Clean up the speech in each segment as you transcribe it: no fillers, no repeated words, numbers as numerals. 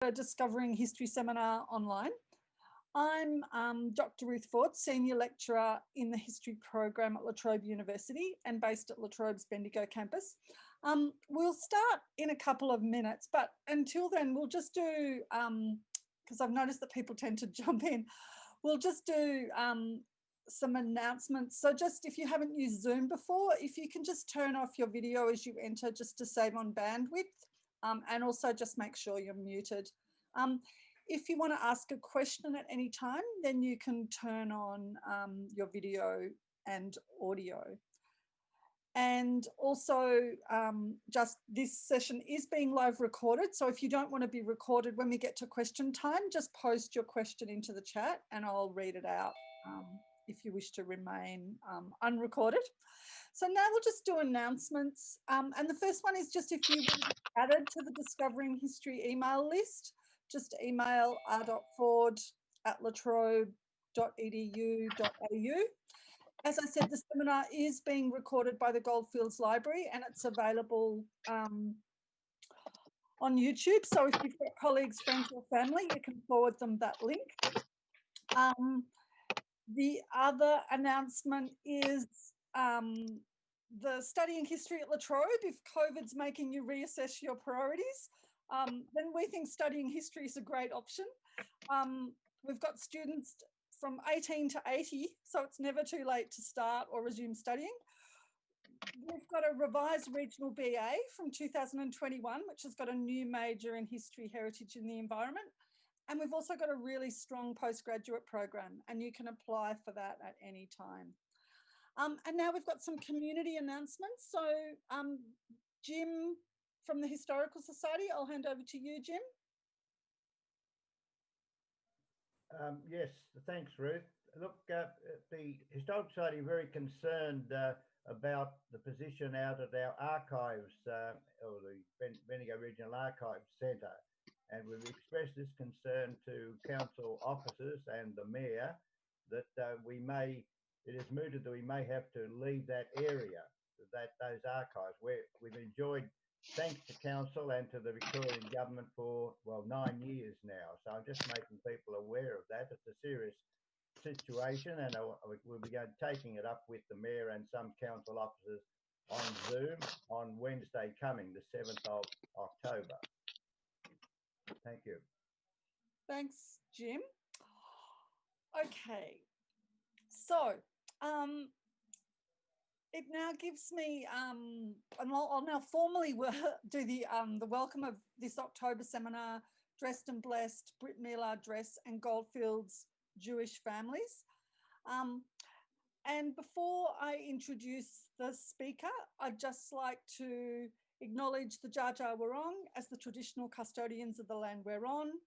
a Discovering History seminar online. I'm Dr. Ruth Ford, Senior Lecturer in the History Program at Trobe University and based at La Trobe's Bendigo campus. We'll start in a couple of minutes, but until then we'll just do, because I've noticed that people tend to jump in, we'll just do some announcements. So just if you haven't used Zoom before, if you can just turn off your video as you enter just to save on bandwidth, and also just make sure you're muted. If you want to ask a question at any time, then you can turn on your video and audio. And also, just this session is being live recorded. So if you don't want to be recorded when we get to question time, just post your question into the chat and I'll read it out if you wish to remain unrecorded. So now we'll just do announcements. And the first one is just if you want to be added to the Discovering History email list, just email r.ford@latrobe.edu.au. As I said, the seminar is being recorded by the Goldfields Library and it's available on YouTube. So if you've got colleagues, friends or family, you can forward them that link. The other announcement is the Studying History at La Trobe. If COVID's making you reassess your priorities, then we think studying history is a great option. We've got students from 18 to 80, so it's never too late to start or resume studying. We've got a revised regional BA from 2021, which has got a new major in history, heritage and the environment. And we've also got a really strong postgraduate program and you can apply for that at any time. And now we've got some community announcements. So Jim from the Historical Society, I'll hand over to you, Jim. Yes, thanks, Ruth. Look, the Historical Society are very concerned about the position out at our archives, or the Bendigo Regional Archives Centre. And we've expressed this concern to council officers and the mayor that it is mooted that we may have to leave that area, those archives, where we've enjoyed, thanks to council and to the Victorian government for, well, 9 years now. So I'm just making people aware of that. It's a serious situation and we'll be taking it up with the mayor and some council officers on Zoom on Wednesday coming, the 7th of October. Thank you. Thanks, Jim. Okay, so it now gives me, and I'll now formally do the welcome of this October seminar, Dressed and Blessed, Brit Mila Dress and Goldfields Jewish Families. And before I introduce the speaker, I'd just like to acknowledge the Dja Dja Wurrung as the traditional custodians of the land we're on,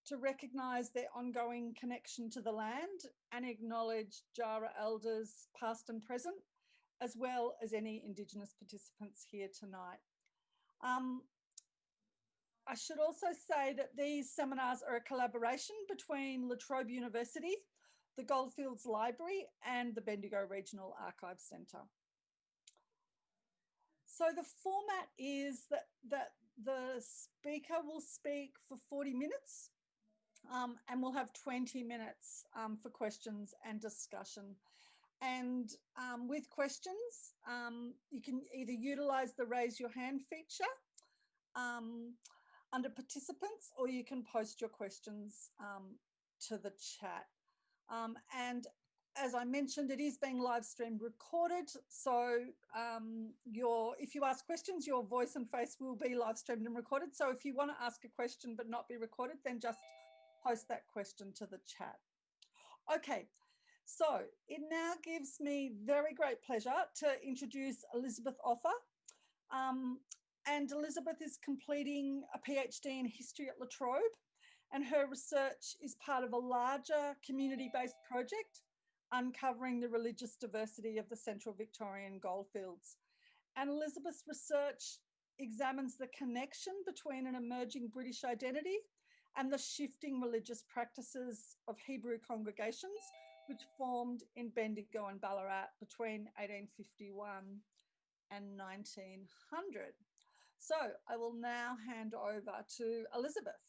to recognise their ongoing connection to the land and acknowledge Jara elders past and present, as well as any Indigenous participants here tonight. I should also say that these seminars are a collaboration between La Trobe University, the Goldfields Library and the Bendigo Regional Archives Centre. So the format is that the speaker will speak for 40 minutes and we'll have 20 minutes for questions and discussion. And with questions, you can either utilise the raise your hand feature under participants, or you can post your questions to the chat. And as I mentioned, it is being live streamed recorded. So if you ask questions, your voice and face will be live streamed and recorded. So if you want to ask a question but not be recorded, then just post that question to the chat. Okay, so it now gives me very great pleasure to introduce Elizabeth Offer. And Elizabeth is completing a PhD in history at La Trobe, and her research is part of a larger community-based project uncovering the religious diversity of the Central Victorian Goldfields. And Elizabeth's research examines the connection between an emerging British identity and the shifting religious practices of Hebrew congregations which formed in Bendigo and Ballarat between 1851 and 1900. So I will now hand over to Elizabeth.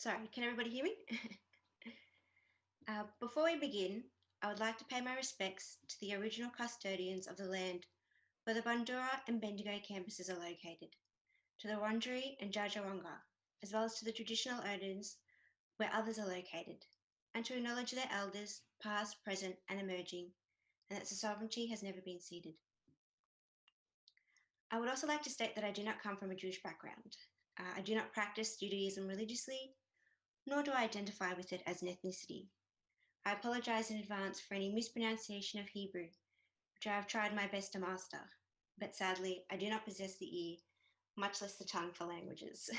Sorry, can everybody hear me? Before we begin, I would like to pay my respects to the original custodians of the land where the Bundoora and Bendigo campuses are located, to the Wurundjeri and Djadjaronga, as well as to the traditional owners where others are located, and to acknowledge their elders, past, present, and emerging, and that sovereignty has never been ceded. I would also like to state that I do not come from a Jewish background. I do not practice Judaism religiously, nor do I identify with it as an ethnicity. I apologize in advance for any mispronunciation of Hebrew, which I have tried my best to master, but sadly, I do not possess the ear, much less the tongue for languages.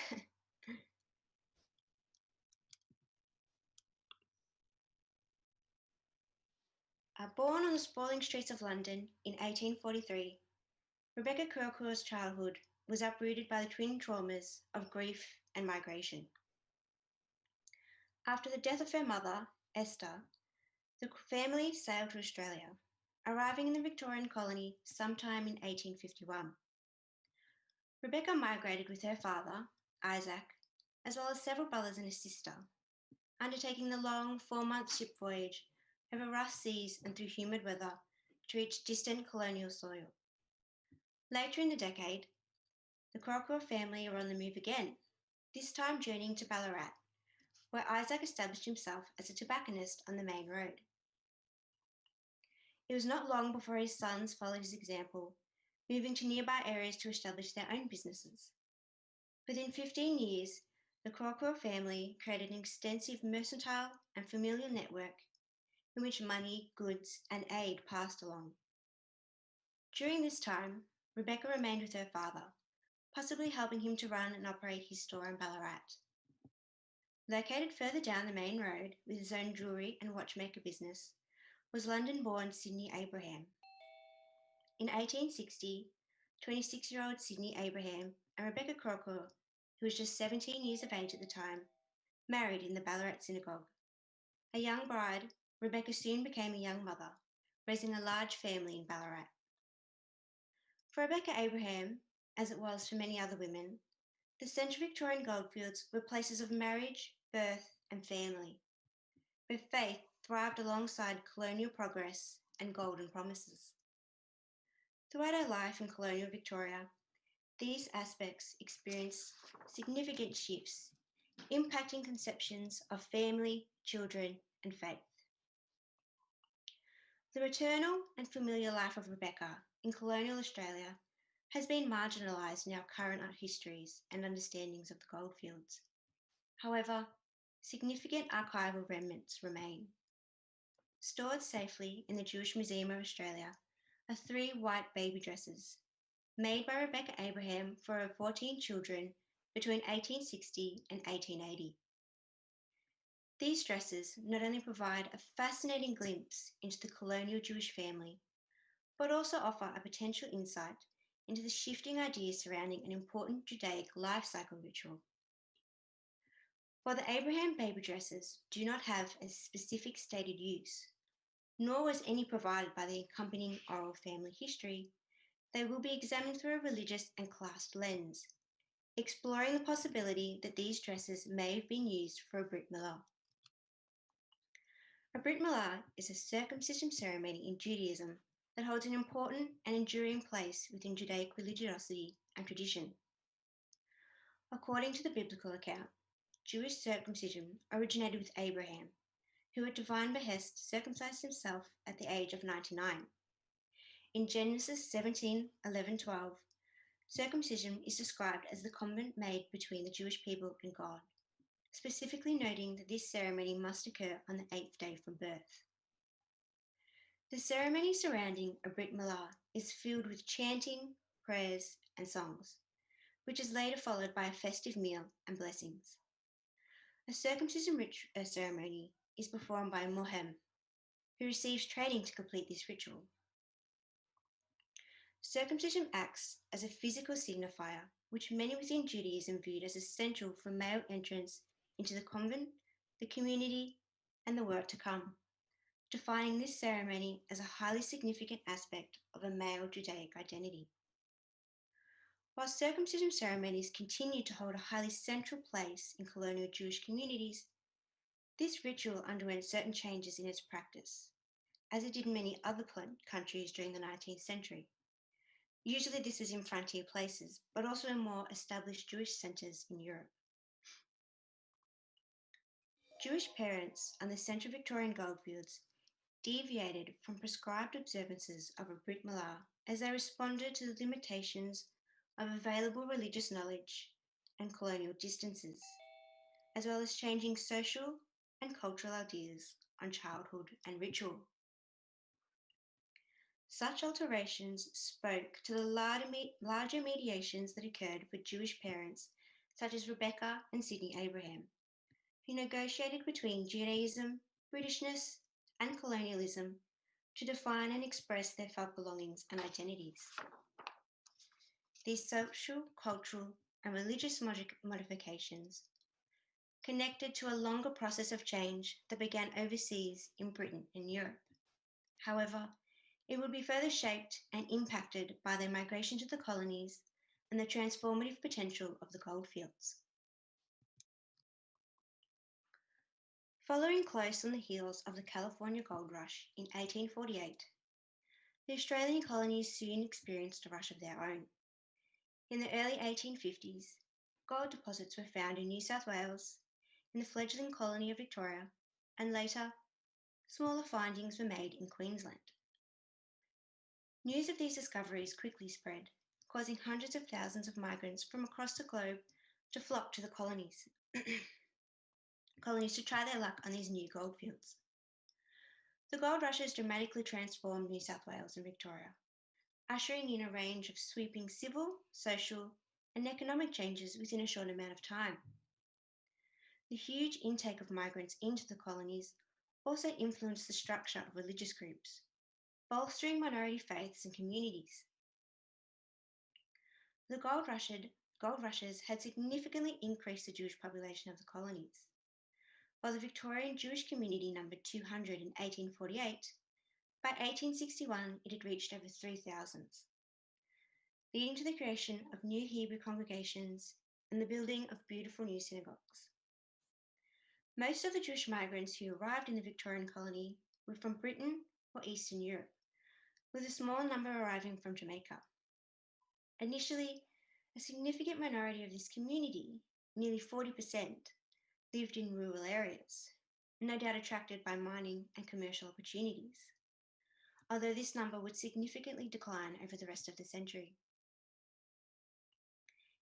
Born on the sprawling streets of London in 1843, Rebecca Kurkur's childhood was uprooted by the twin traumas of grief and migration. After the death of her mother, Esther, the family sailed to Australia, arriving in the Victorian colony sometime in 1851. Rebecca migrated with her father, Isaac, as well as several brothers and a sister, undertaking the long 4-month ship voyage over rough seas and through humid weather to reach distant colonial soil. Later in the decade, the Kurkur family were on the move again, this time journeying to Ballarat, where Isaac established himself as a tobacconist on the main road. It was not long before his sons followed his example, moving to nearby areas to establish their own businesses. Within 15 years, the Kurkur family created an extensive mercantile and familial network in which money, goods, and aid passed along. During this time, Rebecca remained with her father, possibly helping him to run and operate his store in Ballarat. Located further down the main road with his own jewellery and watchmaker business was London-born Sydney Abraham. In 1860, 26-year-old Sydney Abraham and Rebecca Kurkur, who was just 17 years of age at the time, married in the Ballarat Synagogue. A young bride, Rebecca soon became a young mother, raising a large family in Ballarat. For Rebecca Abraham, as it was for many other women, the Central Victorian Goldfields were places of marriage, birth, and family, where faith thrived alongside colonial progress and golden promises. Throughout her life in colonial Victoria, these aspects experienced significant shifts, impacting conceptions of family, children, and faith. The maternal and familial life of Rebecca in colonial Australia has been marginalised in our current art histories and understandings of the goldfields. However, significant archival remnants remain. Stored safely in the Jewish Museum of Australia are 3 white baby dresses made by Rebecca Abraham for her 14 children between 1860 and 1880. These dresses not only provide a fascinating glimpse into the colonial Jewish family, but also offer a potential insight into the shifting ideas surrounding an important Judaic life cycle ritual. While the Abraham baby dresses do not have a specific stated use, nor was any provided by the accompanying oral family history, they will be examined through a religious and class lens, exploring the possibility that these dresses may have been used for a Brit Milah. A Brit Milah is a circumcision ceremony in Judaism that holds an important and enduring place within Judaic religiosity and tradition. According to the biblical account, Jewish circumcision originated with Abraham, who at divine behest circumcised himself at the age of 99. In Genesis 17:11-12, circumcision is described as the covenant made between the Jewish people and God, specifically noting that this ceremony must occur on the 8th day from birth. The ceremony surrounding a Brit Milah is filled with chanting, prayers, and songs, which is later followed by a festive meal and blessings. A circumcision ceremony is performed by a mohem, who receives training to complete this ritual. Circumcision acts as a physical signifier, which many within Judaism viewed as essential for male entrance into the convent, the community, and the world to come, defining this ceremony as a highly significant aspect of a male Judaic identity. While circumcision ceremonies continued to hold a highly central place in colonial Jewish communities, this ritual underwent certain changes in its practice, as it did in many other countries during the 19th century. Usually this is in frontier places, but also in more established Jewish centres in Europe. Jewish parents on the Central Victorian Goldfields deviated from prescribed observances of a Brit Milah as they responded to the limitations of available religious knowledge and colonial distances, as well as changing social and cultural ideas on childhood and ritual. Such alterations spoke to the larger mediations that occurred for Jewish parents such as Rebecca and Sidney Abraham, who negotiated between Judaism, Britishness, and colonialism to define and express their felt belongings and identities. These social, cultural, and religious modifications connected to a longer process of change that began overseas in Britain and Europe. However, it would be further shaped and impacted by their migration to the colonies and the transformative potential of the goldfields. Following close on the heels of the California gold rush in 1848, the Australian colonies soon experienced a rush of their own. In the early 1850s, gold deposits were found in New South Wales, in the fledgling colony of Victoria, and later, smaller findings were made in Queensland. News of these discoveries quickly spread, causing hundreds of thousands of migrants from across the globe to flock to the colonies to try their luck on these new goldfields. The gold rushes dramatically transformed New South Wales and Victoria, ushering in a range of sweeping civil, social, and economic changes within a short amount of time. The huge intake of migrants into the colonies also influenced the structure of religious groups, bolstering minority faiths and communities. The gold rushes had significantly increased the Jewish population of the colonies. While the Victorian Jewish community numbered 200 in 1848, by 1861 it had reached over 3,000, leading to the creation of new Hebrew congregations and the building of beautiful new synagogues. Most of the Jewish migrants who arrived in the Victorian colony were from Britain or Eastern Europe, with a small number arriving from Jamaica. Initially, a significant minority of this community, nearly 40%, lived in rural areas, no doubt attracted by mining and commercial opportunities, although this number would significantly decline over the rest of the century.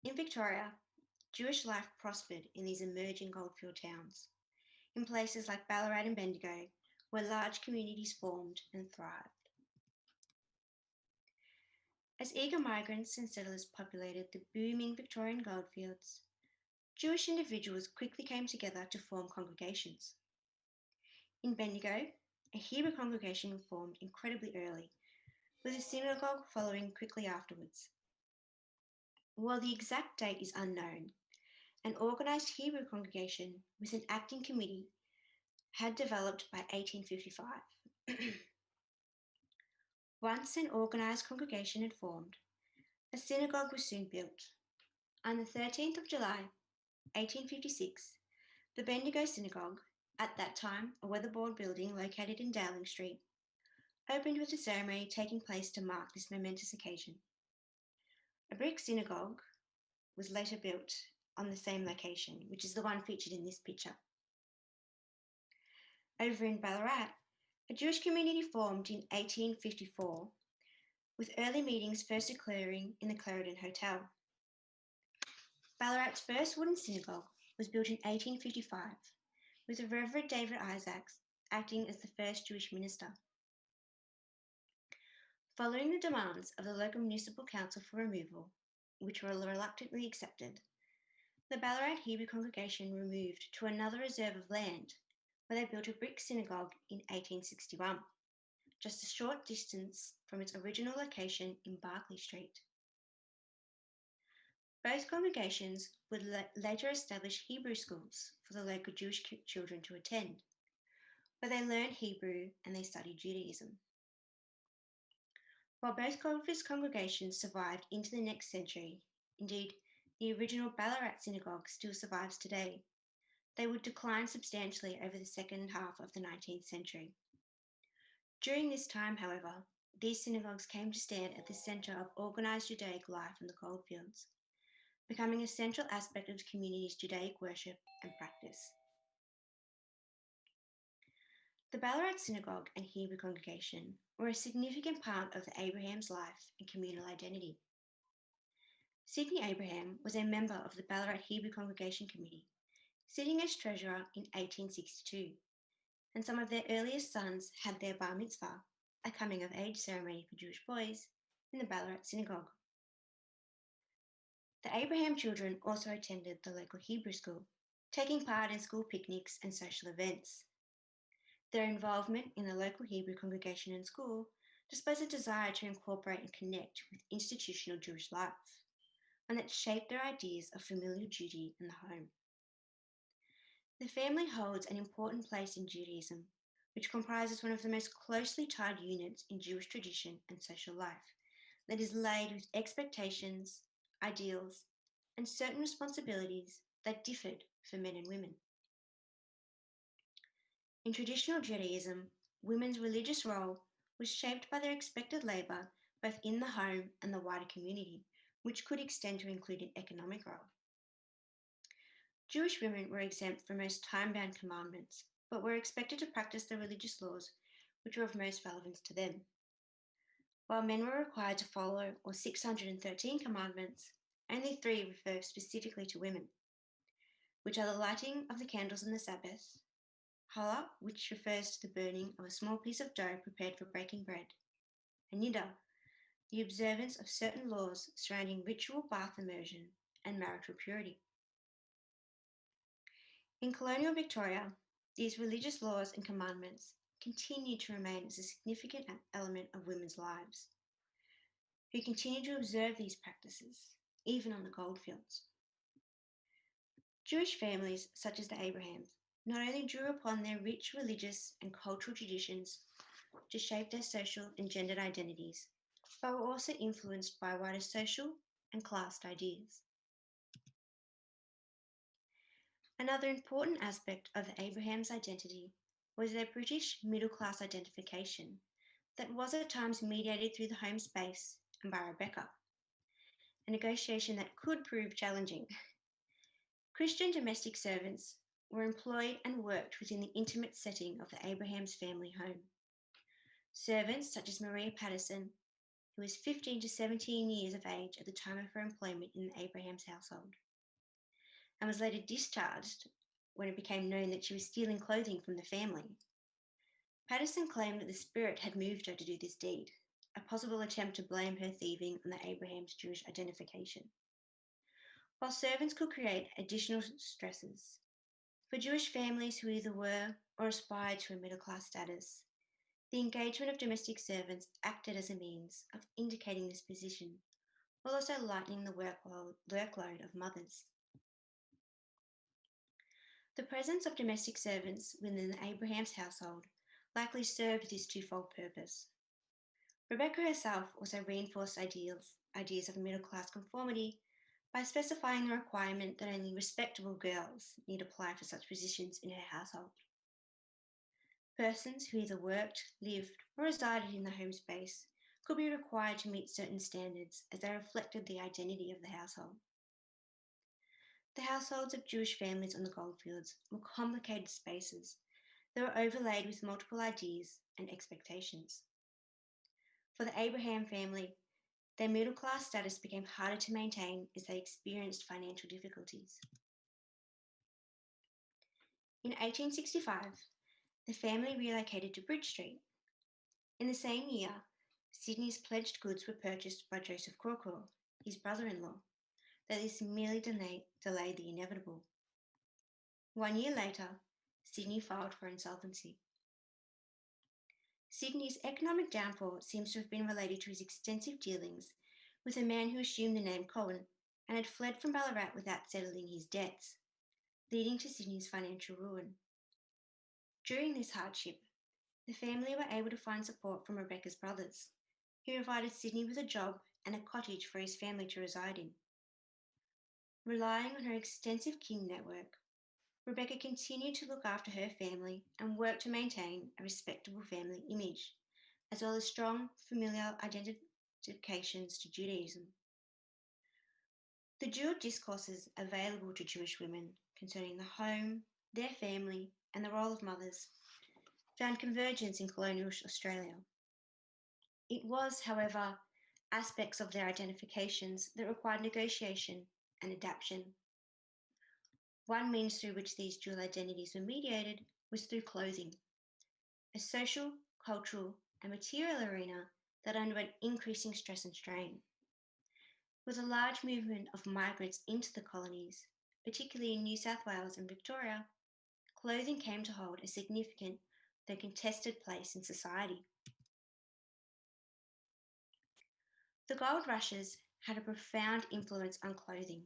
In Victoria, Jewish life prospered in these emerging goldfield towns, in places like Ballarat and Bendigo, where large communities formed and thrived. As eager migrants and settlers populated the booming Victorian goldfields, Jewish individuals quickly came together to form congregations. In Bendigo, a Hebrew congregation formed incredibly early, with a synagogue following quickly afterwards. While the exact date is unknown, an organised Hebrew congregation with an acting committee had developed by 1855. Once an organised congregation had formed, a synagogue was soon built. On the 13th of July, 1856, the Bendigo Synagogue, at that time a weatherboard building located in Dowling Street, opened with a ceremony taking place to mark this momentous occasion. A brick synagogue was later built on the same location, which is the one featured in this picture. Over in Ballarat, a Jewish community formed in 1854, with early meetings first occurring in the Clarendon Hotel. Ballarat's first wooden synagogue was built in 1855, with the Reverend David Isaacs acting as the first Jewish minister. Following the demands of the local municipal council for removal, which were reluctantly accepted, the Ballarat Hebrew congregation removed to another reserve of land, where they built a brick synagogue in 1861, just a short distance from its original location in Barclay Street. Both congregations would later establish Hebrew schools for the local Jewish children to attend, where they learned Hebrew and they studied Judaism. While both congregations survived into the next century, Indeed, the original Ballarat Synagogue still survives today. They would decline substantially over the second half of the 19th century. During this time, however, these synagogues came to stand at the centre of organised Judaic life in the goldfields, becoming a central aspect of the community's Judaic worship and practice. The Ballarat Synagogue and Hebrew congregation were a significant part of the Abraham's life and communal identity. Sidney Abraham was a member of the Ballarat Hebrew Congregation Committee, sitting as treasurer in 1862, and some of their earliest sons had their bar mitzvah, a coming-of-age ceremony for Jewish boys, in the Ballarat Synagogue. The Abraham children also attended the local Hebrew school, taking part in school picnics and social events. Their involvement in the local Hebrew congregation and school displays a desire to incorporate and connect with institutional Jewish life, and that shaped their ideas of familial duty in the home. The family holds an important place in Judaism, which comprises one of the most closely tied units in Jewish tradition and social life, that is laid with expectations, ideals, and certain responsibilities that differed for men and women. In traditional Judaism, women's religious role was shaped by their expected labour both in the home and the wider community, which could extend to include an economic role. Jewish women were exempt from most time-bound commandments, but were expected to practice the religious laws which were of most relevance to them. While men were required to follow all 613 commandments, only 3 refer specifically to women, which are the lighting of the candles on the Sabbath, Challah, which refers to the burning of a small piece of dough prepared for breaking bread, and Niddah, the observance of certain laws surrounding ritual bath immersion and marital purity. In colonial Victoria, these religious laws and commandments continue to remain as a significant element of women's lives, who continue to observe these practices, even on the goldfields. Jewish families, such as the Abrahams, not only drew upon their rich religious and cultural traditions to shape their social and gendered identities, but were also influenced by wider social and class ideas. Another important aspect of the Abrahams' identity was their British middle-class identification that was at times mediated through the home space and by Rebecca, a negotiation that could prove challenging. Christian domestic servants were employed and worked within the intimate setting of the Abrahams' family home. Servants such as Maria Patterson, who was 15 to 17 years of age at the time of her employment in the Abrahams' household, and was later discharged when it became known that she was stealing clothing from the family. Patterson claimed that the spirit had moved her to do this deed, a possible attempt to blame her thieving on the Abrahams' Jewish identification. While servants could create additional stresses, for Jewish families who either were or aspired to a middle-class status, the engagement of domestic servants acted as a means of indicating this position, while also lightening the workload of mothers. The presence of domestic servants within the Abrahams' household likely served this twofold purpose. Rebecca herself also reinforced ideas of middle-class conformity by specifying the requirement that only respectable girls need apply for such positions in her household. Persons who either worked, lived, or resided in the home space could be required to meet certain standards as they reflected the identity of the household. The households of Jewish families on the goldfields were complicated spaces that were overlaid with multiple ideas and expectations. For the Abraham family, their middle-class status became harder to maintain as they experienced financial difficulties. In 1865, the family relocated to Bridge Street. In the same year, Sydney's pledged goods were purchased by Joseph Crawcraw, his brother-in-law, though this merely delayed the inevitable. 1 year later, Sydney filed for insolvency. Sydney's economic downfall seems to have been related to his extensive dealings with a man who assumed the name Cohen and had fled from Ballarat without settling his debts, leading to Sydney's financial ruin. During this hardship, the family were able to find support from Rebecca's brothers, who provided Sydney with a job and a cottage for his family to reside in. Relying on her extensive kin network, Rebecca continued to look after her family and work to maintain a respectable family image, as well as strong familial identifications to Judaism. The dual discourses available to Jewish women concerning the home, their family, and the role of mothers found convergence in colonial Australia. It was, however, aspects of their identifications that required negotiation and adaptation. One means through which these dual identities were mediated was through clothing, a social, cultural, and material arena that underwent increasing stress and strain. With a large movement of migrants into the colonies, particularly in New South Wales and Victoria, clothing came to hold a significant, though contested place in society. The gold rushes had a profound influence on clothing,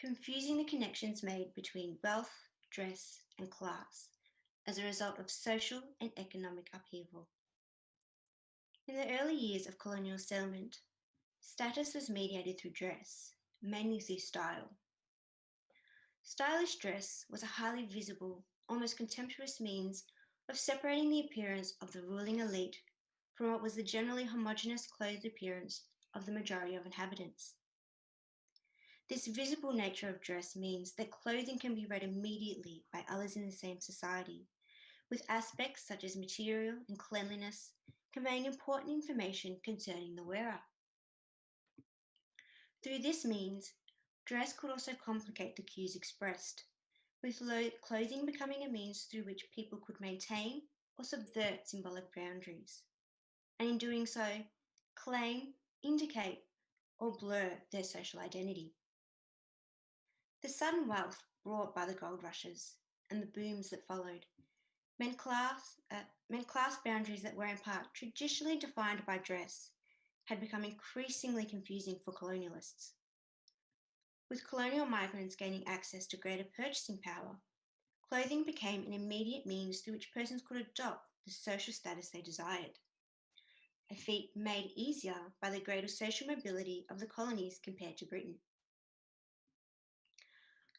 confusing the connections made between wealth, dress, and class as a result of social and economic upheaval. In the early years of colonial settlement, status was mediated through dress, mainly through style. Stylish dress was a highly visible, almost contemptuous means of separating the appearance of the ruling elite from what was the generally homogeneous clothed appearance of the majority of inhabitants. This visible nature of dress means that clothing can be read immediately by others in the same society, with aspects such as material and cleanliness conveying important information concerning the wearer. Through this means, dress could also complicate the cues expressed, with clothing becoming a means through which people could maintain or subvert symbolic boundaries, and in doing so, claim, indicate, or blur their social identity. The sudden wealth brought by the gold rushes and the booms that followed meant class boundaries that were in part traditionally defined by dress had become increasingly confusing for colonialists. With colonial migrants gaining access to greater purchasing power, clothing became an immediate means through which persons could adopt the social status they desired, a feat made easier by the greater social mobility of the colonies compared to Britain.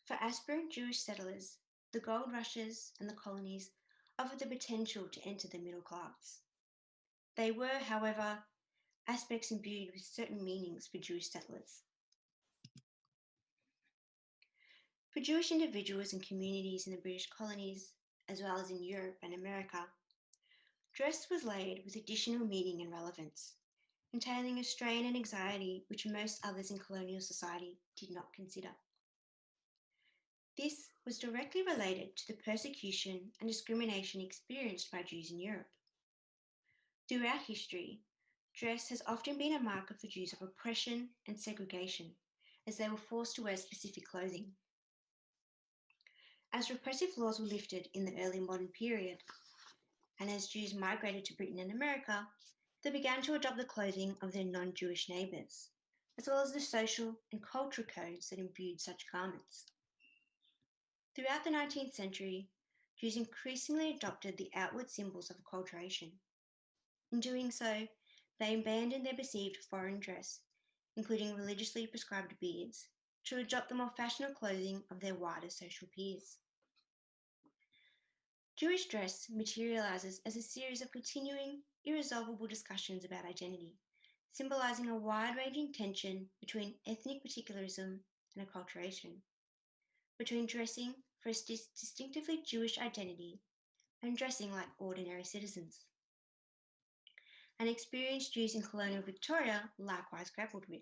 For aspirant Jewish settlers, the gold rushes and the colonies offered the potential to enter the middle class. They were, however, aspects imbued with certain meanings for Jewish settlers. For Jewish individuals and communities in the British colonies, as well as in Europe and America, dress was laid with additional meaning and relevance, entailing a strain and anxiety which most others in colonial society did not consider. This was directly related to the persecution and discrimination experienced by Jews in Europe. Throughout history, dress has often been a marker for Jews of oppression and segregation, as they were forced to wear specific clothing. As repressive laws were lifted in the early modern period, and as Jews migrated to Britain and America, they began to adopt the clothing of their non-Jewish neighbours, as well as the social and cultural codes that imbued such garments. Throughout the 19th century, Jews increasingly adopted the outward symbols of acculturation. In doing so, they abandoned their perceived foreign dress, including religiously prescribed beards, to adopt the more fashionable clothing of their wider social peers. Jewish dress materializes as a series of continuing, irresolvable discussions about identity, symbolizing a wide-ranging tension between ethnic particularism and acculturation, between dressing for a distinctively Jewish identity and dressing like ordinary citizens. An experience Jews in colonial Victoria likewise grappled with.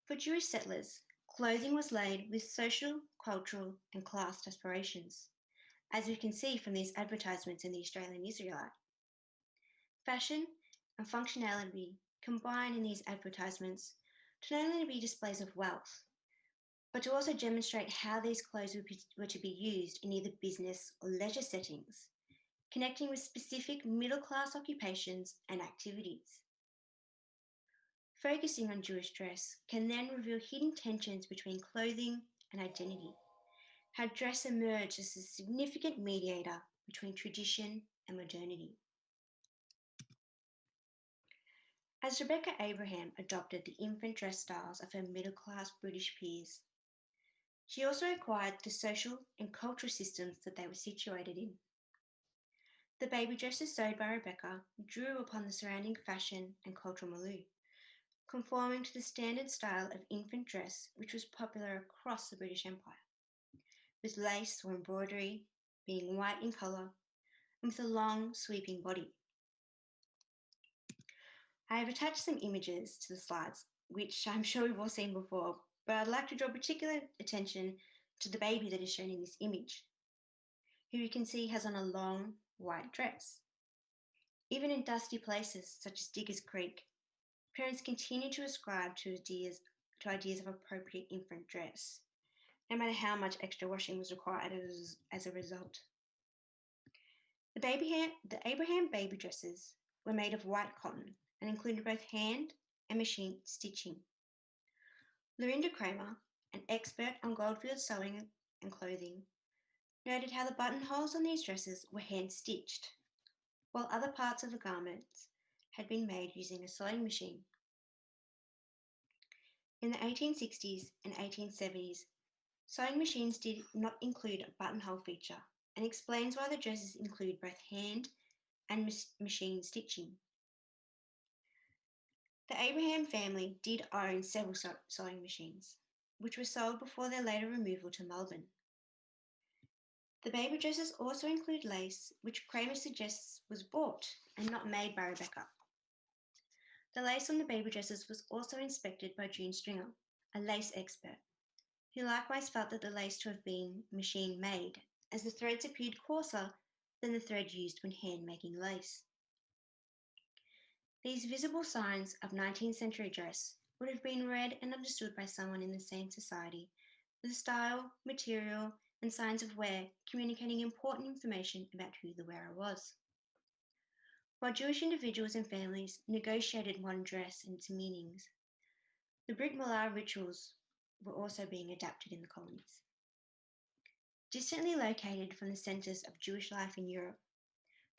For Jewish settlers, clothing was laid with social, cultural, and class aspirations, as we can see from these advertisements in the Australian Israelite. Fashion and functionality combine in these advertisements to not only be displays of wealth, but to also demonstrate how these clothes were to be used in either business or leisure settings, connecting with specific middle-class occupations and activities. Focusing on Jewish dress can then reveal hidden tensions between clothing and identity, how dress emerged as a significant mediator between tradition and modernity. As Rebecca Abraham adopted the infant dress styles of her middle-class British peers, she also acquired the social and cultural systems that they were situated in. The baby dresses sewed by Rebecca drew upon the surrounding fashion and cultural milieu, conforming to the standard style of infant dress which was popular across the British Empire, with lace or embroidery being white in colour and with a long sweeping body. I have attached some images to the slides, which I'm sure we've all seen before, but I'd like to draw particular attention to the baby that is shown in this image, who you can see has on a long white dress. Even in dusty places such as Diggers Creek, parents continue to ascribe to ideas of appropriate infant dress, no matter how much extra washing was required as a result. The Abraham baby dresses were made of white cotton and included both hand and machine stitching. Lorinda Kramer, an expert on Goldfields sewing and clothing, noted how the buttonholes on these dresses were hand-stitched, while other parts of the garments had been made using a sewing machine. In the 1860s and 1870s, sewing machines did not include a buttonhole feature, and explains why the dresses include both hand and machine stitching. The Abraham family did own several sewing machines, which were sold before their later removal to Melbourne. The baby dresses also include lace, which Kramer suggests was bought and not made by Rebecca. The lace on the baby dresses was also inspected by June Stringer, a lace expert, who likewise felt that the lace to have been machine-made, as the threads appeared coarser than the thread used when hand-making lace. These visible signs of 19th century dress would have been read and understood by someone in the same society, with style, material, and signs of wear communicating important information about who the wearer was. While Jewish individuals and families negotiated modern dress and its meanings, the Brit Milah rituals were also being adapted in the colonies. Distantly located from the centres of Jewish life in Europe,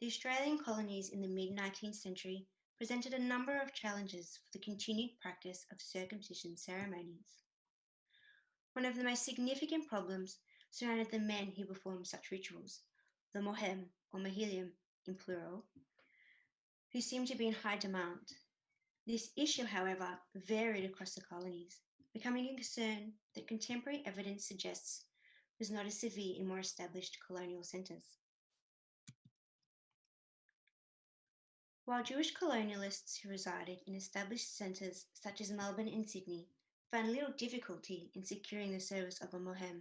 the Australian colonies in the mid-19th century presented a number of challenges for the continued practice of circumcision ceremonies. One of the most significant problems surrounded the men who performed such rituals, the mohem, or mohelium in plural, who seemed to be in high demand. This issue, however, varied across the colonies, becoming a concern that contemporary evidence suggests was not as severe in more established colonial centres. While Jewish colonialists who resided in established centres such as Melbourne and Sydney found little difficulty in securing the service of a mohem,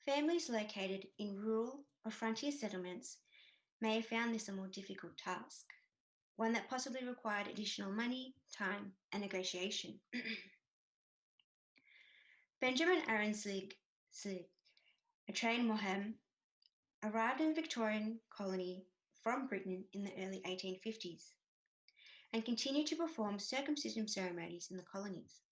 families located in rural or frontier settlements may have found this a more difficult task, one that possibly required additional money, time, and negotiation. Benjamin Arenslig, a trained mohem, arrived in the Victorian colony from Britain in the early 1850s and continued to perform circumcision ceremonies in the colonies.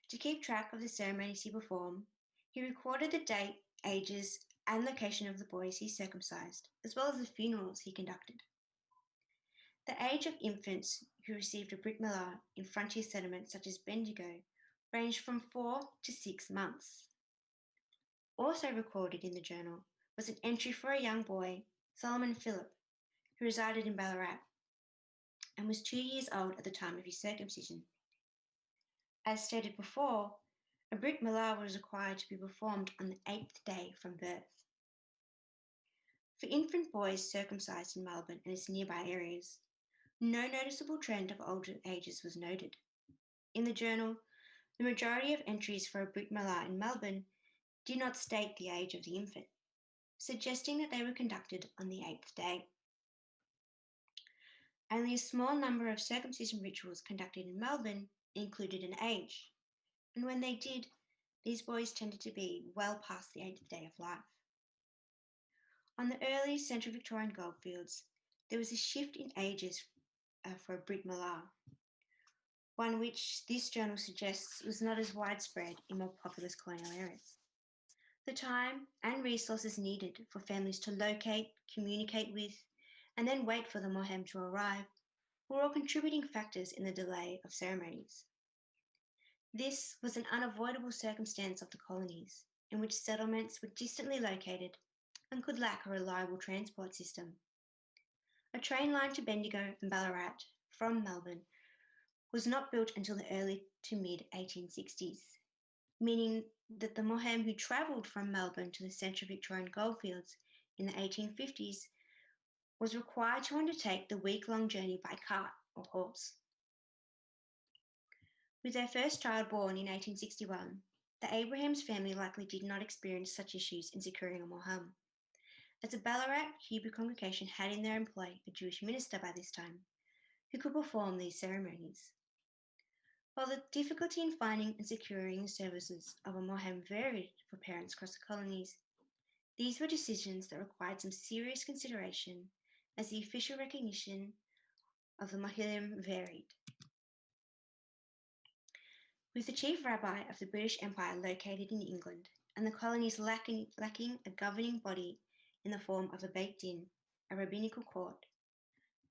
To keep track of the ceremonies he performed, he recorded the date, ages, and location of the boys he circumcised, as well as the funerals he conducted. The age of infants who received a Brit Milah in frontier settlements such as Bendigo ranged from 4 to 6 months. Also recorded in the journal was an entry for a young boy, Solomon Phillip, who resided in Ballarat and was 2 years old at the time of his circumcision. As stated before, a Brit Milah was required to be performed on the 8th day from birth. For infant boys circumcised in Melbourne and its nearby areas, no noticeable trend of older ages was noted. In the journal, the majority of entries for a Brit Milah in Melbourne did not state the age of the infant, suggesting that they were conducted on the 8th day. Only a small number of circumcision rituals conducted in Melbourne included an age, and when they did, these boys tended to be well past the 8th day of life. On the early Central Victorian Goldfields, there was a shift in ages for a Brit Milah, one which this journal suggests was not as widespread in more populous colonial areas. The time and resources needed for families to locate, communicate with, and then wait for the mohem to arrive were all contributing factors in the delay of ceremonies. This was an unavoidable circumstance of the colonies, in which settlements were distantly located and could lack a reliable transport system. A train line to Bendigo and Ballarat from Melbourne was not built until the early to mid-1860s, meaning that the Mohem who travelled from Melbourne to the Central Victorian Goldfields in the 1850s was required to undertake the week-long journey by cart or horse. With their first child born in 1861, the Abrahams family likely did not experience such issues in securing a Mohem, as the Ballarat Hebrew congregation had in their employ a Jewish minister by this time, who could perform these ceremonies. While the difficulty in finding and securing the services of a Mohem varied for parents across the colonies, these were decisions that required some serious consideration, as the official recognition of the Mohillim varied. With the chief rabbi of the British Empire located in England and the colonies lacking a governing body in the form of a Beit Din, a rabbinical court,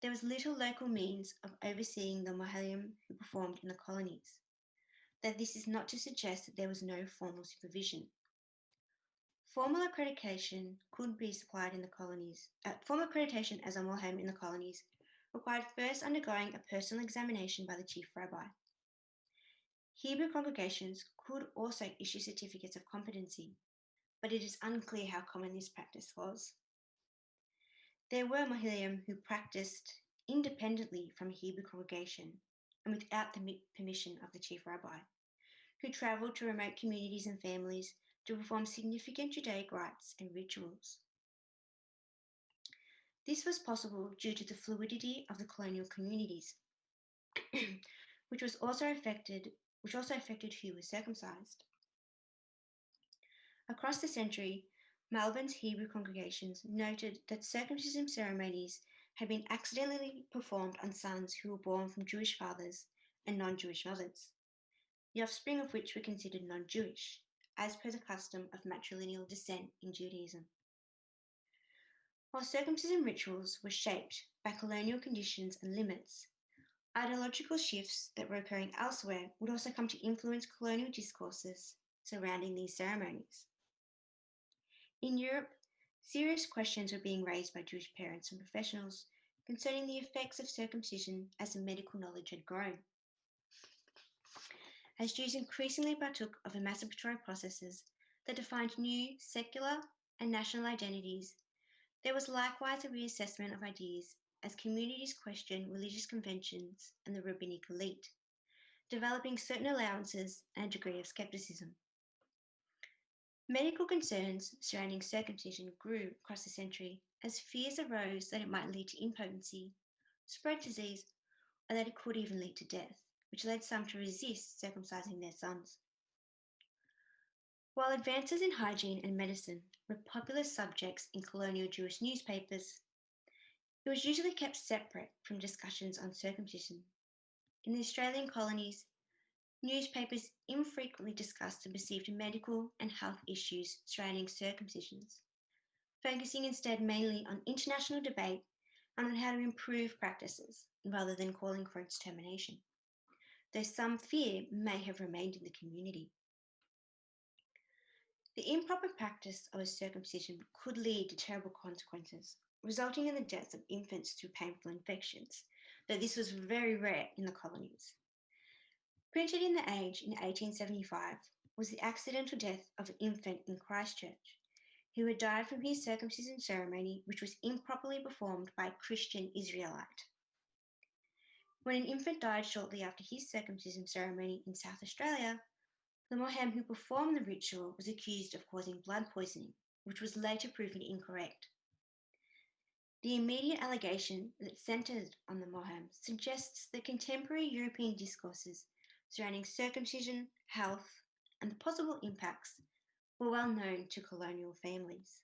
there was little local means of overseeing the Mohillim who performed in the colonies, though this is not to suggest that there was no formal supervision. Formal accreditation could be supplied in the colonies. Formal accreditation as a Mohem in the colonies required first undergoing a personal examination by the chief rabbi. Hebrew congregations could also issue certificates of competency, but it is unclear how common this practice was. There were Mohillim who practiced independently from a Hebrew congregation and without the permission of the chief rabbi, who travelled to remote communities and families to perform significant Judaic rites and rituals. This was possible due to the fluidity of the colonial communities, which also affected who was circumcised. Across the century, Melbourne's Hebrew congregations noted that circumcision ceremonies had been accidentally performed on sons who were born from Jewish fathers and non-Jewish mothers, the offspring of which were considered non-Jewish, as per the custom of matrilineal descent in Judaism. While circumcision rituals were shaped by colonial conditions and limits, ideological shifts that were occurring elsewhere would also come to influence colonial discourses surrounding these ceremonies. In Europe, serious questions were being raised by Jewish parents and professionals concerning the effects of circumcision as the medical knowledge had grown. As Jews increasingly partook of emancipatory processes that defined new secular and national identities, there was likewise a reassessment of ideas as communities questioned religious conventions and the rabbinic elite, developing certain allowances and a degree of skepticism. Medical concerns surrounding circumcision grew across the century as fears arose that it might lead to impotency, spread disease, or that it could even lead to death, which led some to resist circumcising their sons. While advances in hygiene and medicine were popular subjects in colonial Jewish newspapers, it was usually kept separate from discussions on circumcision. In the Australian colonies, newspapers infrequently discussed the perceived medical and health issues surrounding circumcisions, focusing instead mainly on international debate and on how to improve practices rather than calling for its termination, though some fear may have remained in the community. The improper practice of a circumcision could lead to terrible consequences, resulting in the deaths of infants through painful infections, though this was very rare in the colonies. Printed in The Age in 1875 was the accidental death of an infant in Christchurch, who had died from his circumcision ceremony, which was improperly performed by a Christian Israelite. When an infant died shortly after his circumcision ceremony in South Australia, the Mohem who performed the ritual was accused of causing blood poisoning, which was later proven incorrect. The immediate allegation that centred on the Mohem suggests that contemporary European discourses surrounding circumcision, health, and the possible impacts were well known to colonial families.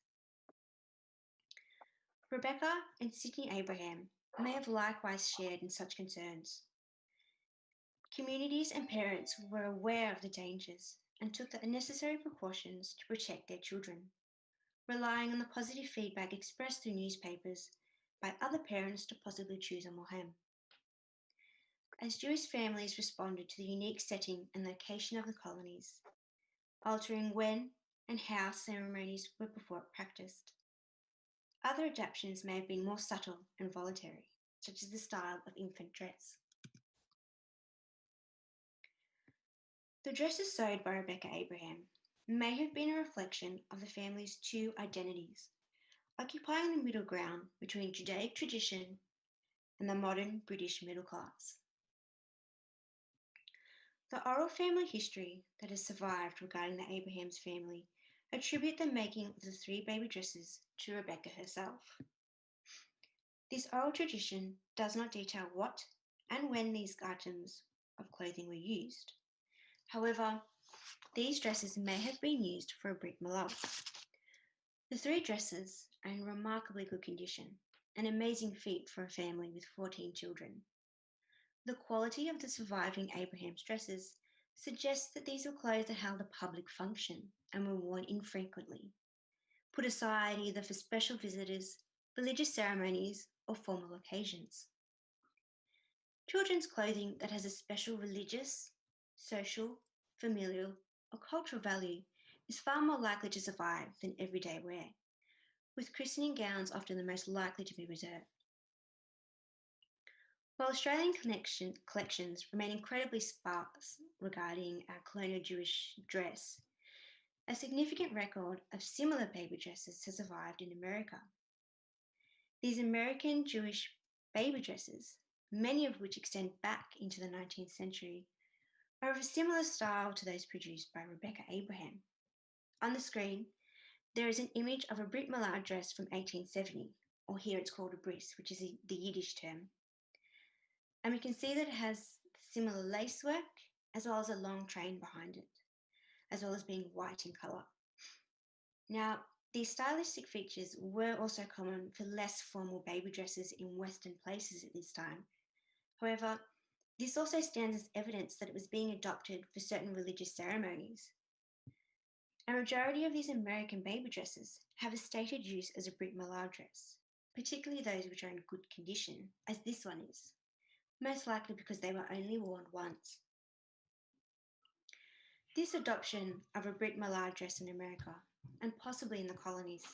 Rebecca and Sydney Abraham may have likewise shared in such concerns. Communities and parents were aware of the dangers and took the necessary precautions to protect their children, relying on the positive feedback expressed through newspapers by other parents to possibly choose a Mohem. as Jewish families responded to the unique setting and location of the colonies, altering when and how ceremonies were practiced. Other adaptations may have been more subtle and voluntary, such as the style of infant dress. The dresses sewed by Rebecca Abraham may have been a reflection of the family's two identities, occupying the middle ground between Judaic tradition and the modern British middle class. The oral family history that has survived regarding the Abrahams family attribute the making of the three baby dresses to Rebecca herself. This oral tradition does not detail what and when these items of clothing were used. However, these dresses may have been used for a Brit Milah. The three dresses are in remarkably good condition, an amazing feat for a family with 14 children. The quality of the surviving Abraham's dresses suggests that these were clothes that held a public function and were worn infrequently, put aside either for special visitors, religious ceremonies, or formal occasions. Children's clothing that has a special religious, social, familial, or cultural value is far more likely to survive than everyday wear, with christening gowns often the most likely to be reserved. While Australian collections remain incredibly sparse regarding our colonial Jewish dress, a significant record of similar baby dresses has survived in America. These American Jewish baby dresses, many of which extend back into the 19th century, are of a similar style to those produced by Rebecca Abraham. On the screen, there is an image of a Brit Milah dress from 1870, or here it's called a bris, which is the Yiddish term. And we can see that it has similar lacework, as well as a long train behind it, as well as being white in colour. Now, these stylistic features were also common for less formal baby dresses in Western places at this time. However, this also stands as evidence that it was being adopted for certain religious ceremonies. A majority of these American baby dresses have a stated use as a Brit Milah dress, particularly those which are in good condition, as this one is, most likely because they were only worn once. This adoption of a Brit Milah dress in America, and possibly in the colonies,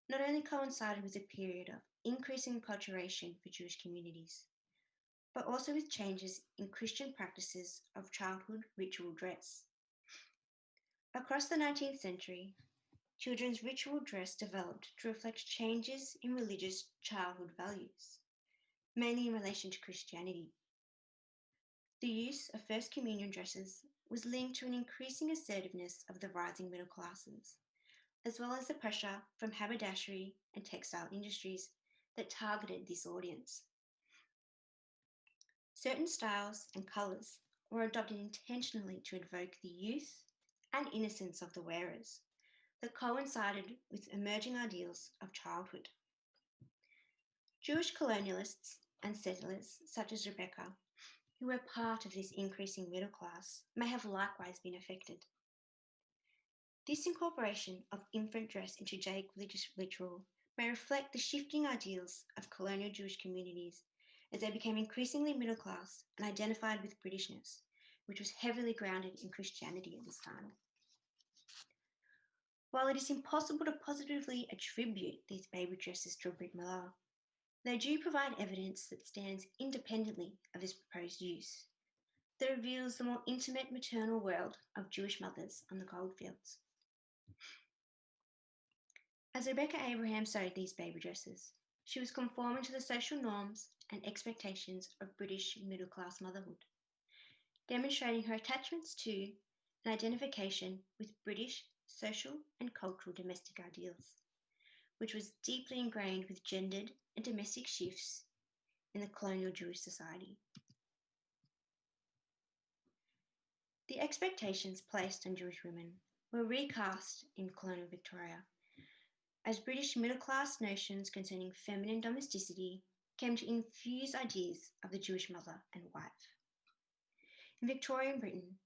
not only coincided with a period of increasing acculturation for Jewish communities, but also with changes in Christian practices of childhood ritual dress. Across the 19th century, children's ritual dress developed to reflect changes in religious childhood values, mainly in relation to Christianity. The use of First Communion dresses was linked to an increasing assertiveness of the rising middle classes, as well as the pressure from haberdashery and textile industries that targeted this audience. Certain styles and colours were adopted intentionally to evoke the youth and innocence of the wearers that coincided with emerging ideals of childhood. Jewish colonialists and settlers, such as Rebecca, who were part of this increasing middle class, may have likewise been affected. This incorporation of infant dress into Judaic religious ritual may reflect the shifting ideals of colonial Jewish communities as they became increasingly middle class and identified with Britishness, which was heavily grounded in Christianity at this time. While it is impossible to positively attribute these baby dresses to a Brit Milah, they do provide evidence that stands independently of this proposed use, that reveals the more intimate maternal world of Jewish mothers on the goldfields. As Rebecca Abraham sewed these baby dresses, she was conforming to the social norms and expectations of British middle-class motherhood, demonstrating her attachments to and identification with British social and cultural domestic ideals, which was deeply ingrained with gendered and domestic shifts in the colonial Jewish society. The expectations placed on Jewish women were recast in colonial Victoria, as British middle-class notions concerning feminine domesticity came to infuse ideas of the Jewish mother and wife. In Victorian Britain,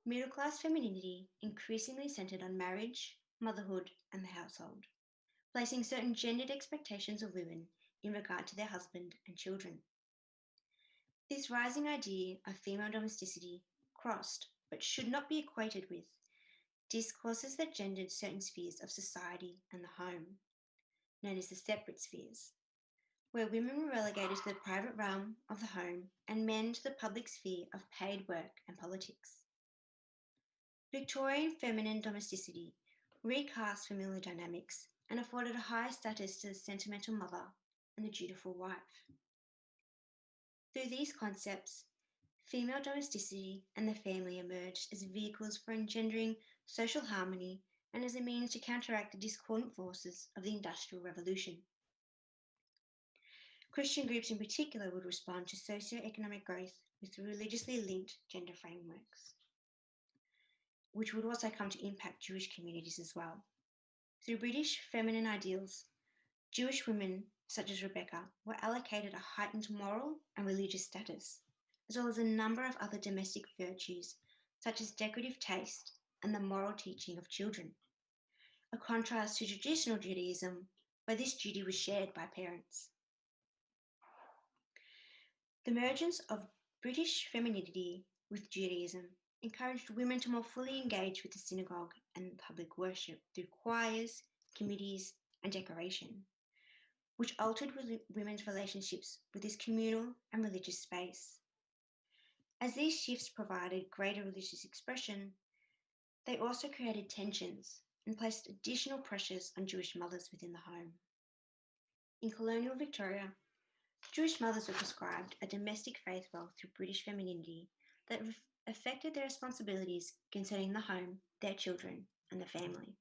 middle-class femininity increasingly centred on marriage, motherhood, and the household, placing certain gendered expectations of women in regard to their husband and children. This rising idea of female domesticity crossed, but should not be equated with, discourses that gendered certain spheres of society and the home, known as the separate spheres, where women were relegated to the private realm of the home and men to the public sphere of paid work and politics. Victorian feminine domesticity recast familial dynamics and afforded a high status to the sentimental mother and the dutiful wife. Through these concepts, female domesticity and the family emerged as vehicles for engendering social harmony and as a means to counteract the discordant forces of the Industrial Revolution. Christian groups in particular would respond to socio-economic growth with religiously linked gender frameworks, which would also come to impact Jewish communities as well. Through British feminine ideals, Jewish women, such as Rebecca, were allocated a heightened moral and religious status, as well as a number of other domestic virtues, such as decorative taste and the moral teaching of children, a contrast to traditional Judaism, where this duty was shared by parents. The emergence of British femininity with Judaism encouraged women to more fully engage with the synagogue and public worship through choirs, committees, and decoration, which altered women's relationships with this communal and religious space. As these shifts provided greater religious expression, they also created tensions and placed additional pressures on Jewish mothers within the home. In colonial Victoria, Jewish mothers were prescribed a domestic faith role through British femininity that affected their responsibilities concerning the home, their children, and the family.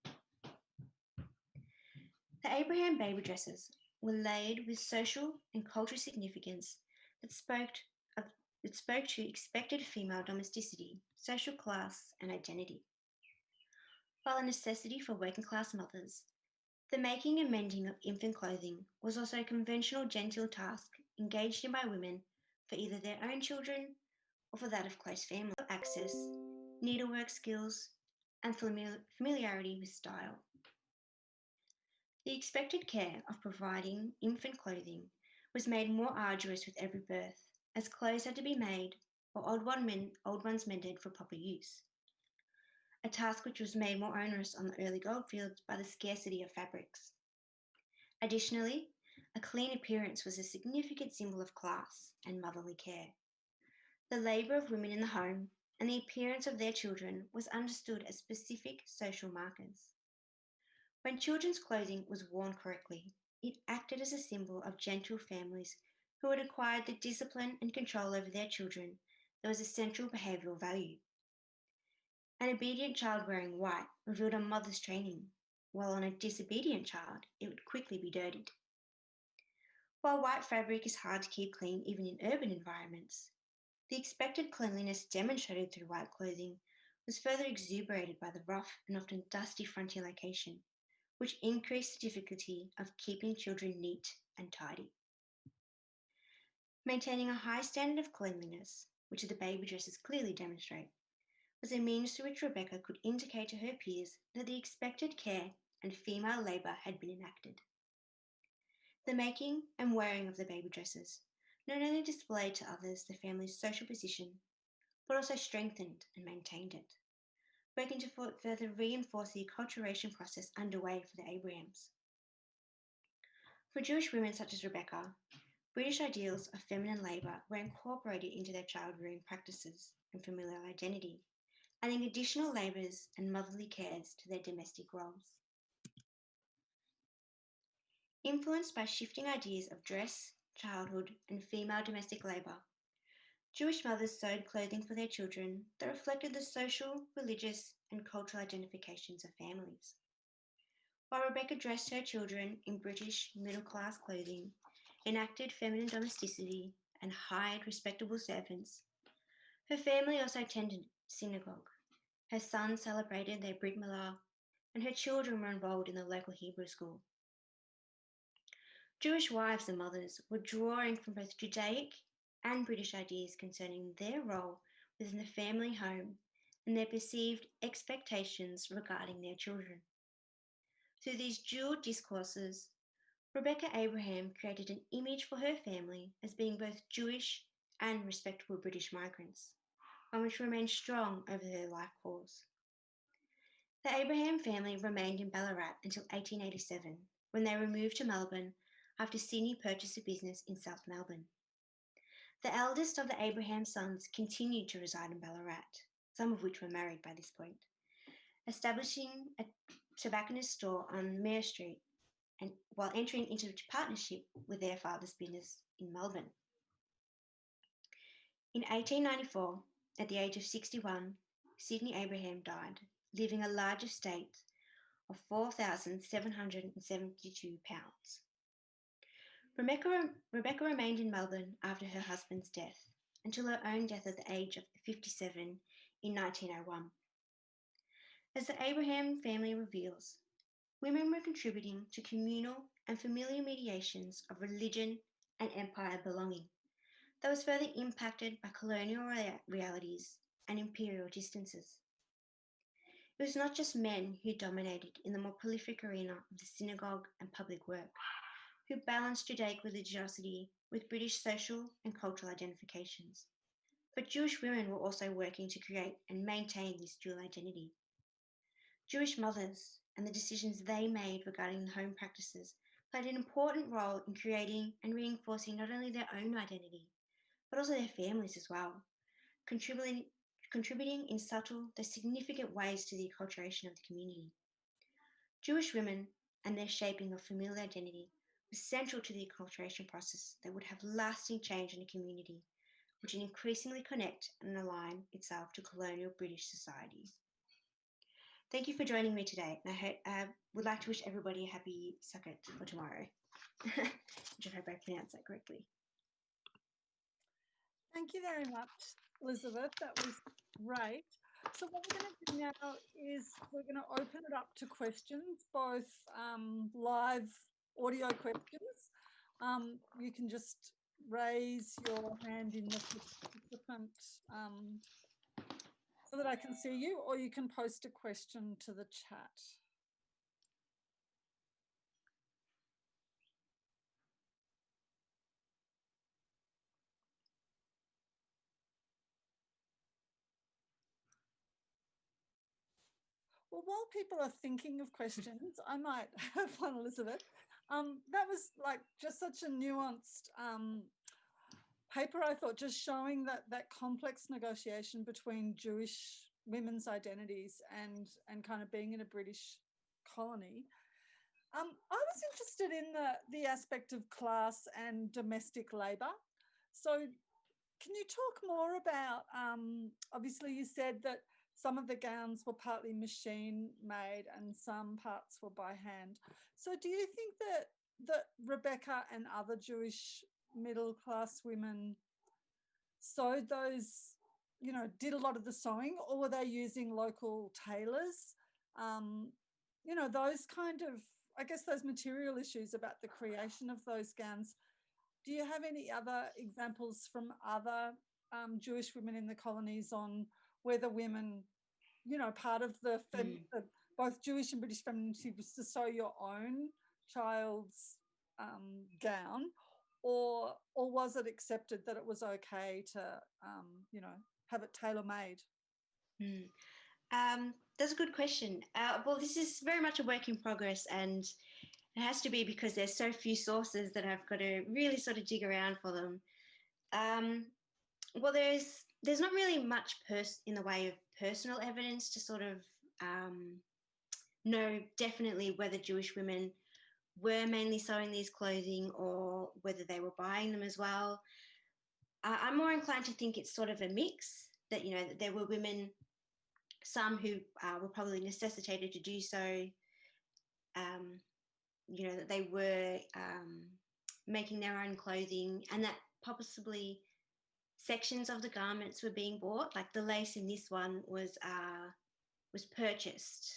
The Abraham baby dresses were laid with social and cultural significance that spoke to expected female domesticity, social class, and identity. While a necessity for working class mothers, the making and mending of infant clothing was also a conventional genteel task engaged in by women for either their own children or for that of close family. Access, needlework skills, and familiarity with style. The expected care of providing infant clothing was made more arduous with every birth, as clothes had to be made or old ones mended for proper use, a task which was made more onerous on the early goldfields by the scarcity of fabrics. Additionally, a clean appearance was a significant symbol of class and motherly care. The labour of women in the home and the appearance of their children was understood as specific social markers. When children's clothing was worn correctly, it acted as a symbol of gentle families who had acquired the discipline and control over their children that was a central behavioural value. An obedient child wearing white revealed a mother's training, while on a disobedient child, it would quickly be dirtied. While white fabric is hard to keep clean even in urban environments, the expected cleanliness demonstrated through white clothing was further exuberated by the rough and often dusty frontier location, which increased the difficulty of keeping children neat and tidy. Maintaining a high standard of cleanliness, which the baby dresses clearly demonstrate, was a means through which Rebecca could indicate to her peers that the expected care and female labour had been enacted. The making and wearing of the baby dresses not only displayed to others the family's social position, but also strengthened and maintained it, working to further reinforce the acculturation process underway for the Abrahams. For Jewish women such as Rebecca, British ideals of feminine labour were incorporated into their child-rearing practices and familial identity, adding additional labours and motherly cares to their domestic roles. Influenced by shifting ideas of dress, childhood, and female domestic labour, Jewish mothers sewed clothing for their children that reflected the social, religious, and cultural identifications of families. While Rebecca dressed her children in British middle-class clothing, enacted feminine domesticity, and hired respectable servants, her family also attended synagogue. Her sons celebrated their Brit Milah, and her children were enrolled in the local Hebrew school. Jewish wives and mothers were drawing from both Judaic and British ideas concerning their role within the family home and their perceived expectations regarding their children. Through these dual discourses, Rebecca Abraham created an image for her family as being both Jewish and respectable British migrants, one which remained strong over their life course. The Abraham family remained in Ballarat until 1887, when they removed to Melbourne after Sydney purchased a business in South Melbourne. The eldest of the Abraham sons continued to reside in Ballarat, some of which were married by this point, establishing a tobacconist store on Mayor Street and while entering into partnership with their father's business in Melbourne. In 1894, at the age of 61, Sydney Abraham died, leaving a large estate of £4,772. Rebecca remained in Melbourne after her husband's death until her own death at the age of 57 in 1901. As the Abraham family reveals, women were contributing to communal and familial mediations of religion and empire belonging that was further impacted by colonial realities and imperial distances. It was not just men who dominated in the more prolific arena of the synagogue and public work, who balanced Judaic religiosity with British social and cultural identifications, but Jewish women were also working to create and maintain this dual identity. Jewish mothers and the decisions they made regarding home practices played an important role in creating and reinforcing not only their own identity, but also their families as well, contributing in subtle though significant ways to the acculturation of the community. Jewish women and their shaping of familial identity was central to the acculturation process that would have lasting change in a community, which would increasingly connect and align itself to colonial British society. Thank you for joining me today, and I would like to wish everybody a happy Sukkot for tomorrow, which I hope I pronounced that correctly. Thank you very much, Elizabeth. That was great. So what we're going to do now is we're going to open it up to questions, both live audio questions. You can just raise your hand in the participant so that I can see you, or you can post a question to the chat. Well, while people are thinking of questions, I might have one, Elizabeth. That was like just such a nuanced paper, I thought, just showing that complex negotiation between Jewish women's identities and kind of being in a British colony. I was interested in the aspect of class and domestic labour. So can you talk more about, obviously you said that some of the gowns were partly machine made and some parts were by hand. So do you think that Rebecca and other Jewish middle class women sewed those, you know, did a lot of the sewing, or were they using local tailors? You know, those kind of, I guess, those material issues about the creation of those gowns. Do you have any other examples from other Jewish women in the colonies on whether women, you know, part of the both Jewish and British femininity was to sew your own child's gown, or was it accepted that it was okay to, you know, have it tailor-made? That's a good question. Well, this is very much a work in progress, and it has to be because there's so few sources that I've got to really sort of dig around for them. Well, there's not really much in the way of personal evidence to sort of know definitely whether Jewish women were mainly sewing these clothing or whether they were buying them as well. I'm more inclined to think it's sort of a mix, that, you know, that there were women, some who were probably necessitated to do so, you know, that they were making their own clothing, and that possibly sections of the garments were being bought, like the lace in this one was purchased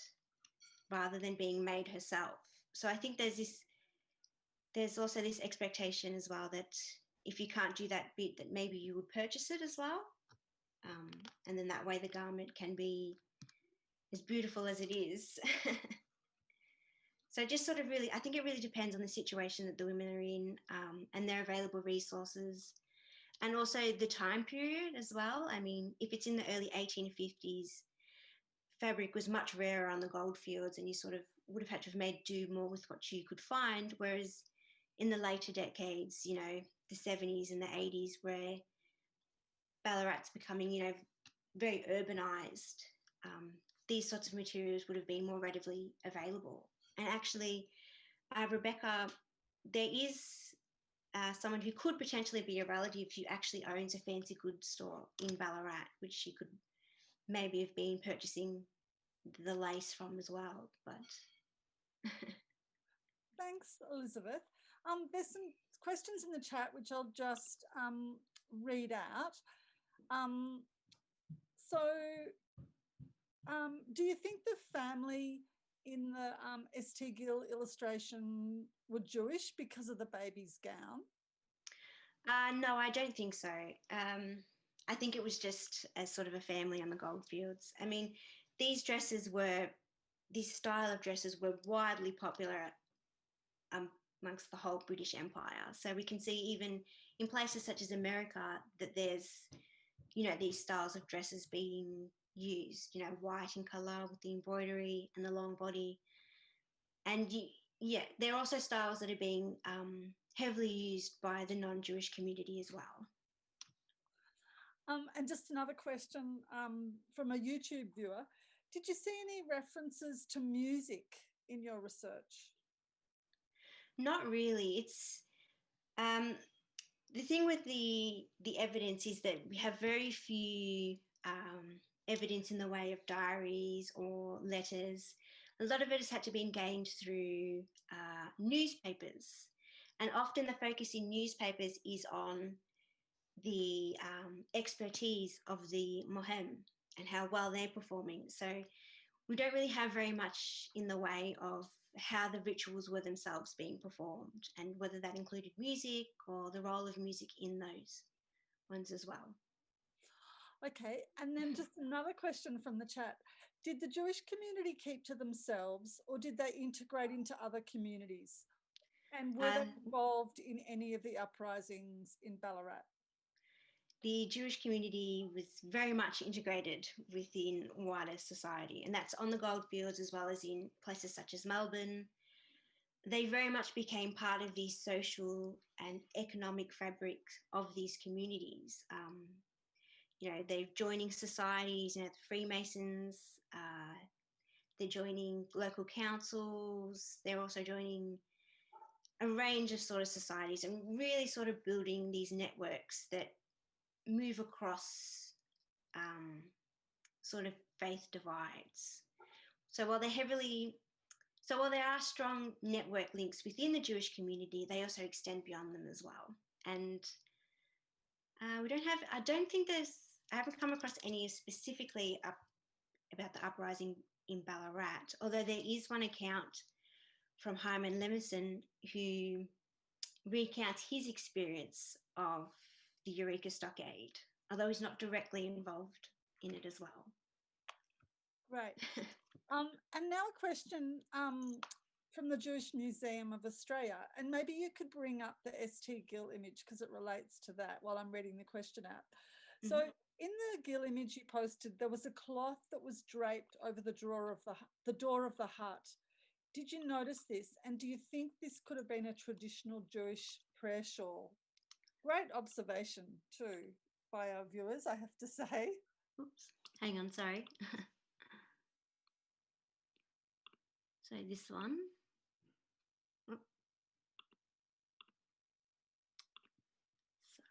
rather than being made herself. So I think there's also this expectation as well that if you can't do that bit, that maybe you would purchase it as well, and then that way the garment can be as beautiful as it is. So just sort of really, I think it really depends on the situation that the women are in, and their available resources. And also the time period as well. I mean, if it's in the early 1850s, fabric was much rarer on the goldfields and you sort of would have had to have made do more with what you could find. Whereas in the later decades, you know, the 70s and the 80s, where Ballarat's becoming, you know, very urbanized, these sorts of materials would have been more readily available. And actually, Rebecca, there is someone who could potentially be a relative who actually owns a fancy goods store in Ballarat, which she could maybe have been purchasing the lace from as well. But thanks, Elizabeth. There's some questions in the chat which I'll just read out. Do you think the family in the St. Gill illustration were Jewish because of the baby's gown? No, I don't think so. I think it was just as sort of a family on the goldfields. I mean, this style of dresses were widely popular amongst the whole British Empire. So we can see even in places such as America that there's, you know, these styles of dresses being used, you know, white in colour with the embroidery and the long body. And yeah, there are also styles that are being heavily used by the non-Jewish community as well. And just another question from a YouTube viewer. Did you see any references to music in your research? Not really. It's the thing with the evidence is that we have very few evidence in the way of diaries or letters. A lot of it has had to be gained through newspapers, and often the focus in newspapers is on the expertise of the mohem and how well they're performing. So we don't really have very much in the way of how the rituals were themselves being performed and whether that included music or the role of music in those ones as well. Okay, and then just another question from the chat. Did the Jewish community keep to themselves or did they integrate into other communities? And were they involved in any of the uprisings in Ballarat? The Jewish community was very much integrated within wider society, and that's on the goldfields as well as in places such as Melbourne. They very much became part of the social and economic fabric of these communities. You know, they're joining societies, you know, the Freemasons, they're joining local councils, they're also joining a range of sort of societies and really sort of building these networks that move across sort of faith divides. So while there are strong network links within the Jewish community, they also extend beyond them as well. And I haven't come across any specifically about the uprising in Ballarat, although there is one account from Hyman Lemeson who recounts his experience of the Eureka Stockade, although he's not directly involved in it as well. Right. And now a question from the Jewish Museum of Australia, and maybe you could bring up the St. Gill image because it relates to that while I'm reading the question out. Mm-hmm. So in the Gill image you posted, there was a cloth that was draped over the door of the hut. Did you notice this? And do you think this could have been a traditional Jewish prayer shawl? Great observation too by our viewers, I have to say. Oops, hang on, sorry. So this one. Oh.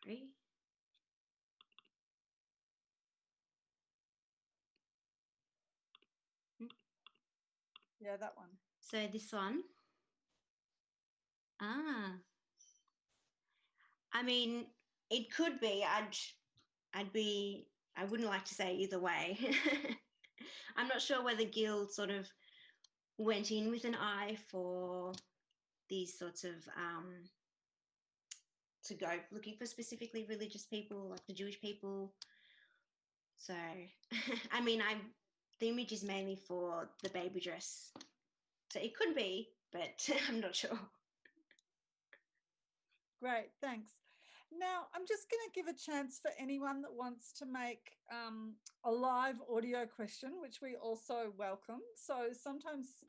Sorry. Yeah, that one. So this one. I mean, it could be. I wouldn't like to say either way. I'm not sure whether Gill sort of went in with an eye for these sorts of to go looking for specifically religious people, like the Jewish people. So, I mean, the image is mainly for the baby dress. So it could be, but I'm not sure. Great, thanks. Now, I'm just going to give a chance for anyone that wants to make a live audio question, which we also welcome. So sometimes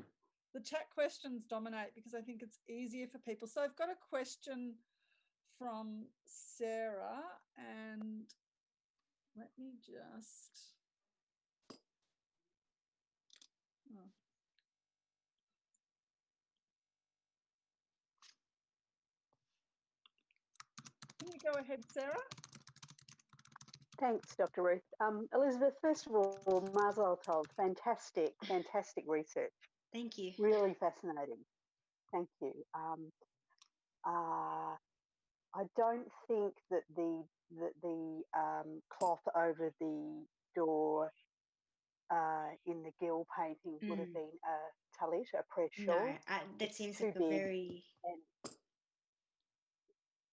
the chat questions dominate because I think it's easier for people. So I've got a question from Sarah, and let me just... Oh. Can you go ahead, Sarah? Thanks, Dr. Ruth. Elizabeth, first of all, Mazel Tov, fantastic research. Thank you. Really fascinating. Thank you. I don't think that the cloth over the door in the gill painting would have been a talit, a press shawl. No, that seems too like a big, very... and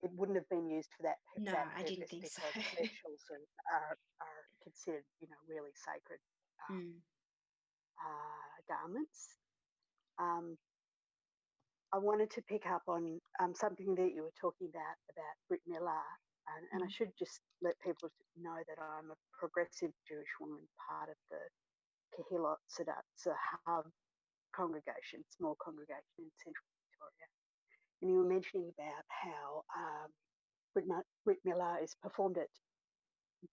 it wouldn't have been used for that, No, that I purpose, didn't think so. because press shawls are considered, really sacred garments. I wanted to pick up on something that you were talking about Brit Millar, and I should just let people know that I'm a progressive Jewish woman, part of the Kehilot Sadat Zahav congregation, small congregation in Central Victoria. And you were mentioning about how Brit Millar is performed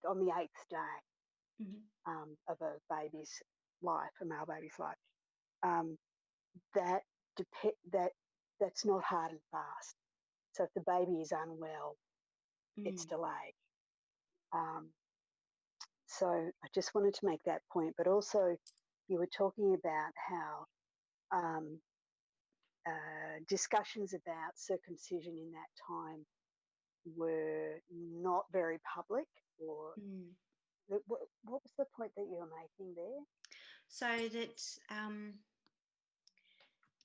on the 8th day of a baby's life, a male baby's life. That's not hard and fast. So if the baby is unwell, it's delayed. So I just wanted to make that point, but also you were talking about how discussions about circumcision in that time were not very public, or what was the point that you were making there? So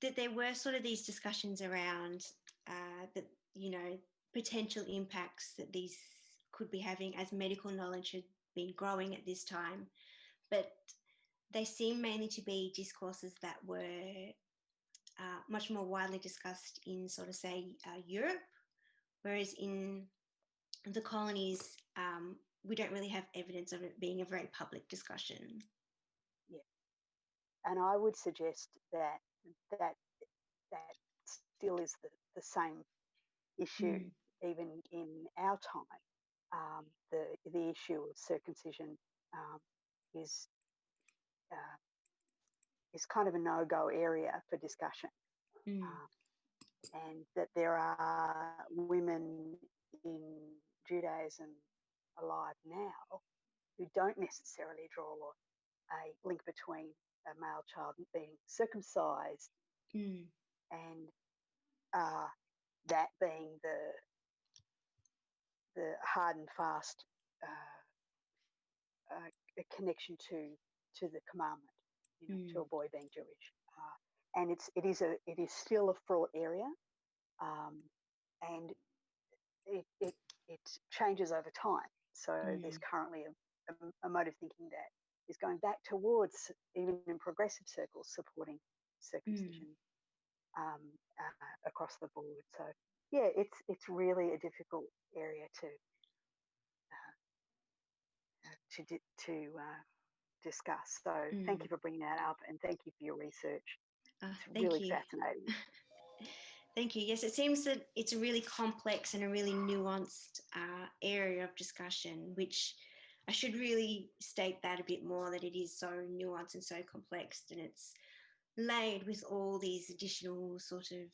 that there were sort of these discussions around that, potential impacts that these could be having, as medical knowledge had been growing at this time, but they seem mainly to be discourses that were much more widely discussed in sort of, say, Europe, whereas in the colonies, we don't really have evidence of it being a very public discussion. Yeah, and I would suggest that still is the same issue even in our time. The issue of circumcision is kind of a no-go area for discussion, and that there are women in Judaism alive now who don't necessarily draw a link between a male child being circumcised and that being the hard and fast connection to the commandment, to a boy being Jewish, and it is still a fraught area, and it changes over time. So there's currently a mode of thinking that is going back towards, even in progressive circles, supporting circumcision across the board. So yeah, it's really a difficult area to discuss. So thank you for bringing that up, and thank you for your research. It's really fascinating. Thank you. Yes, it seems that it's a really complex and a really nuanced area of discussion, which I should really state that a bit more, that it is so nuanced and so complex, and it's laid with all these additional sort of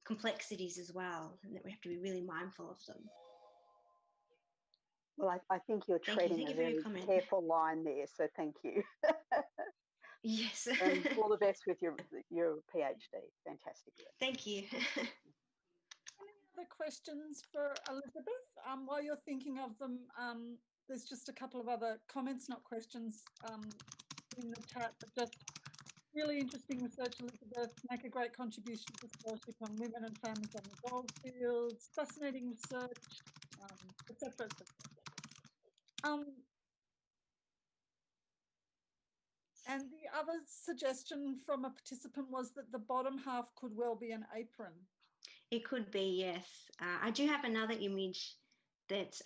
complexities as well, and that we have to be really mindful of them. Well, I think you're treading a very careful line there, so thank you. Yes. And all the best with your PhD. Fantastic work. Thank you. Any other questions for Elizabeth? While you're thinking of them, there's just a couple of other comments, not questions, in the chat, but just really interesting research, Elizabeth. Make a great contribution to scholarship on women and families on the goldfields. Fascinating research, etc., etc. And the other suggestion from a participant was that the bottom half could well be an apron. It could be, yes. I do have another image that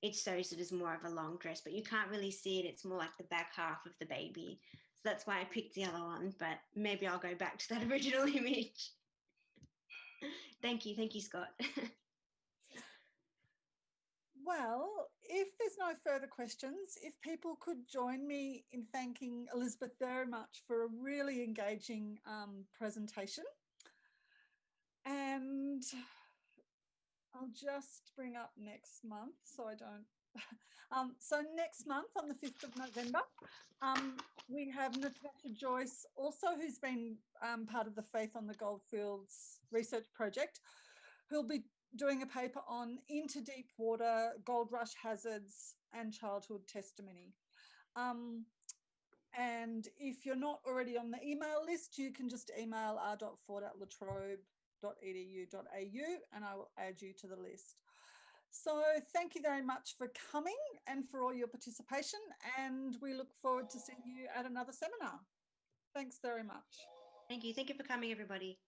it shows it as more of a long dress, but you can't really see it. It's more like the back half of the baby. So that's why I picked the other one, but maybe I'll go back to that original image. Thank you, Scott. Well, if there's no further questions, if people could join me in thanking Elizabeth very much for a really engaging presentation. And I'll just bring up next month so I don't. So next month on the 5th of November, we have Natasha Joyce, also who's been part of the Faith on the Goldfields research project, who'll be doing a paper on into deep water, gold rush hazards and childhood testimony. And if you're not already on the email list, you can just email r.ford@latrobe.edu.au and I will add you to the list. So thank you very much for coming and for all your participation, and we look forward to seeing you at another seminar. Thanks very much. Thank you for coming, everybody.